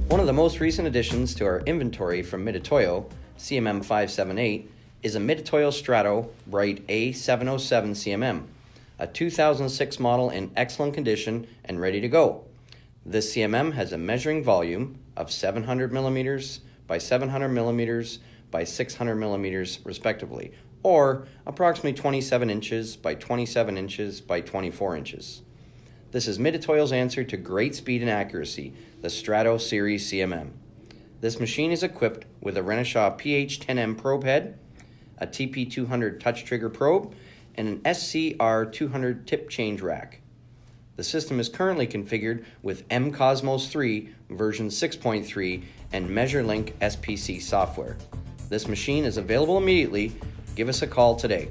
One of the most recent additions to our inventory from Mitutoyo, CMM578, is a Mitutoyo Strato Bright A707 CMM, a 2006 model in excellent condition and ready to go. This CMM has a measuring volume of 700 millimeters by 700 millimeters by 600 millimeters respectively, or approximately 27 inches by 27 inches by 24 inches. This is Mitutoyo's answer to great speed and accuracy, the Strato Series CMM. This machine is equipped with a Renishaw PH10M probe head, a TP200 touch trigger probe, and an SCR200 tip change rack. The system is currently configured with mCosmos 3 version 6.3 and MeasureLink SPC software. This machine is available immediately. Give us a call today.